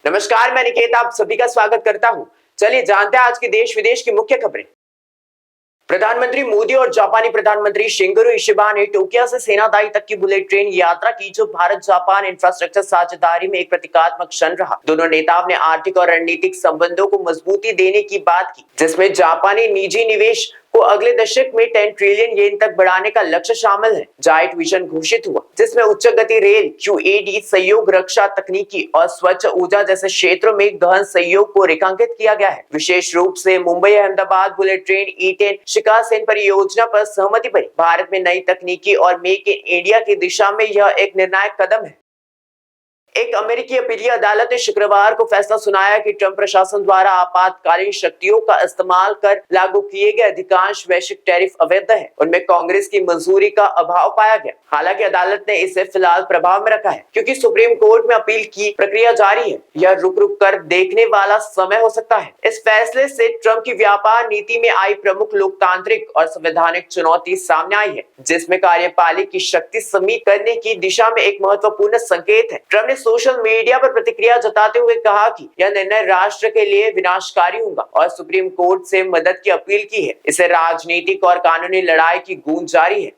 नमस्कार, मैं निकेत आप सभी का स्वागत करता हूं। चलिए जानते हैं आज की देश विदेश की मुख्य खबरें। प्रधानमंत्री मोदी और जापानी प्रधानमंत्री शिंगेरू इशिबा ने टोक्यो से सेनादाई तक की बुलेट ट्रेन यात्रा की, जो भारत जापान इंफ्रास्ट्रक्चर साझेदारी में एक प्रतीकात्मक क्षण रहा। दोनों नेताओं ने आर्थिक और रणनीतिक संबंधों को मजबूती देने की बात की, जिसमें जापानी निजी निवेश को अगले दशक में 10 ट्रिलियन येन तक बढ़ाने का लक्ष्य शामिल है। जाइंट विजन घोषित हुआ, जिसमें उच्च गति रेल, क्यूएडी, सहयोग, रक्षा तकनीकी और स्वच्छ ऊर्जा जैसे क्षेत्रों में गहन सहयोग को रेखांकित किया गया है। विशेष रूप से Mumbai Ahmedabad bullet train E10 शिकासेन परियोजना पर सहमति बनी। भारत में नई तकनीकी और मेक इन इंडिया की दिशा में यह एक निर्णायक कदम है। एक अमेरिकी अपीलीय अदालत ने शुक्रवार को फैसला सुनाया कि ट्रंप प्रशासन द्वारा आपातकालीन शक्तियों का इस्तेमाल कर लागू किए गए अधिकांश वैश्विक टैरिफ अवैध हैं। उनमें कांग्रेस की मंजूरी का अभाव पाया गया। हालांकि अदालत ने इसे फिलहाल प्रभाव में रखा है, क्योंकि सुप्रीम कोर्ट में अपील की प्रक्रिया जारी है। यह रुक रुक कर देखने वाला समय हो सकता है। इस फैसले से ट्रंप की व्यापार नीति में आई प्रमुख लोकतांत्रिक और संवैधानिक चुनौती सामने आई है, जिसमें कार्यपालिक की शक्ति सीमित करने की दिशा में एक महत्वपूर्ण संकेत है। ट्रंप ने सोशल मीडिया पर प्रतिक्रिया जताते हुए कहा कि यह निर्णय राष्ट्र के लिए विनाशकारी होगा और सुप्रीम कोर्ट से मदद की अपील की है। इससे राजनीतिक और कानूनी लड़ाई की गूंज जारी है।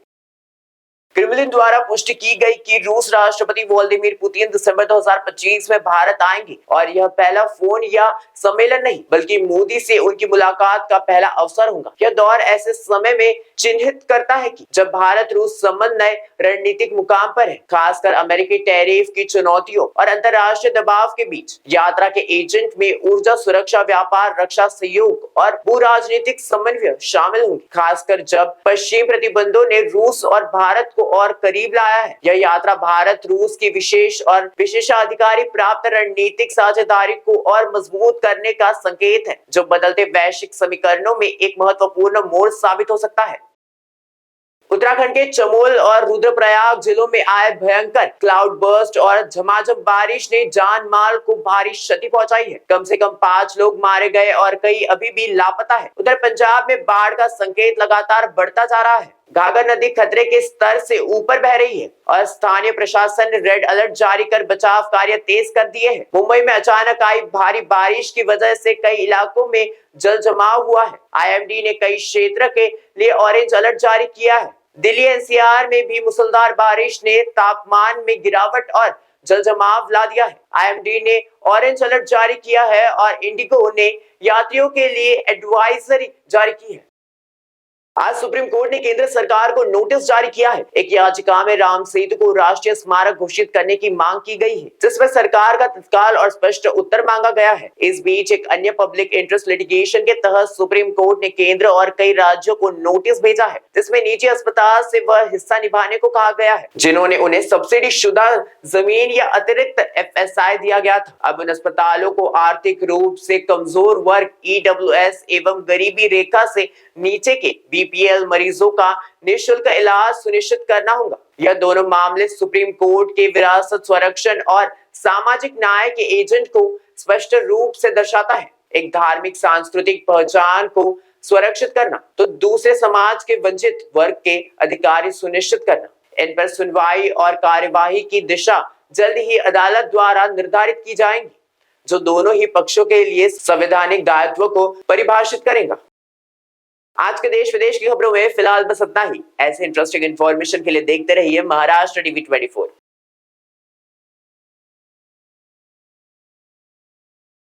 क्रेमलिन द्वारा पुष्टि की गई कि रूस राष्ट्रपति व्लादिमीर पुतिन दिसंबर 2025 में भारत आएंगे और यह पहला फोन या सम्मेलन नहीं, बल्कि मोदी से उनकी मुलाकात का पहला अवसर होगा। यह दौर ऐसे समय में चिन्हित करता है कि जब भारत रूस संबंध नए रणनीतिक मुकाम पर है, खासकर अमेरिकी टैरिफ की चुनौतियों और अंतर्राष्ट्रीय दबाव के बीच। यात्रा के एजेंट में ऊर्जा, सुरक्षा, व्यापार, रक्षा सहयोग और भू राजनीतिक समन्वय शामिल होंगे, खासकर जब पश्चिमी प्रतिबंधों ने रूस और भारत को और करीब लाया है। यह यात्रा भारत रूस की विशेष और विशेषाधिकारी प्राप्त रणनीतिक साझेदारी को और मजबूत करने का संकेत है, जो बदलते वैश्विक समीकरणों में एक महत्वपूर्ण मोड़ साबित हो सकता है। उत्तराखंड के चमोल और रुद्रप्रयाग जिलों में आए भयंकर क्लाउड बर्स्ट और झमाझम बारिश ने जान माल को भारी क्षति पहुंचाई है। कम से कम 5 लोग मारे गए और कई अभी भी लापता है। उधर पंजाब में बाढ़ का संकेत लगातार बढ़ता जा रहा है। घाघर नदी खतरे के स्तर से ऊपर बह रही है और स्थानीय प्रशासन ने रेड अलर्ट जारी कर बचाव कार्य तेज कर दिए हैं। मुंबई में अचानक आई भारी बारिश की वजह से कई इलाकों में जल जमाव हुआ है। IMD ने कई क्षेत्र के लिए ऑरेंज अलर्ट जारी किया है। दिल्ली NCR में भी मूसलाधार बारिश ने तापमान में गिरावट और जल जमाव ला दिया है। IMD ने ऑरेंज अलर्ट जारी किया है और इंडिगो ने यात्रियों के लिए एडवाइजरी जारी की है। आज सुप्रीम कोर्ट ने केंद्र सरकार को नोटिस जारी किया है। एक याचिका में राम सेतु को राष्ट्रीय स्मारक घोषित करने की मांग की गई है, जिसमें सरकार का तत्काल और स्पष्ट उत्तर मांगा गया है। इस बीच एक अन्य पब्लिक इंटरेस्ट लिटिगेशन के तहत सुप्रीम कोर्ट ने केंद्र और कई राज्यों को नोटिस भेजा है, जिसमें निजी अस्पताल से वह हिस्सा निभाने को कहा गया है, जिन्होंने उन्हें सब्सिडी शुदा जमीन या अतिरिक्त FSI दिया गया था। अब उन अस्पतालों को आर्थिक रूप से कमजोर वर्ग, EWS एवं गरीबी रेखा से नीचे के BPL मरीजों का निःशुल्क इलाज सुनिश्चित करना होगा। यह दोनों मामले सुप्रीम कोर्ट के विरासत, संरक्षण और सामाजिक न्याय के एजेंट को स्पष्ट रूप से दर्शाता है। एक धार्मिक सांस्कृतिक पहचान को सुरक्षित करना, तो दूसरे समाज के वंचित वर्ग के अधिकार सुनिश्चित करना। इन पर सुनवाई और कार्यवाही की दिशा जल्द ही अदालत द्वारा निर्धारित की जाएंगी, जो दोनों ही पक्षों के लिए संवैधानिक दायित्व को परिभाषित करेगा। आज के देश विदेश की खबरों में फिलहाल बस इतना ही। ऐसे इंटरेस्टिंग इंफॉर्मेशन के लिए देखते रहिए महाराष्ट्र TV 24।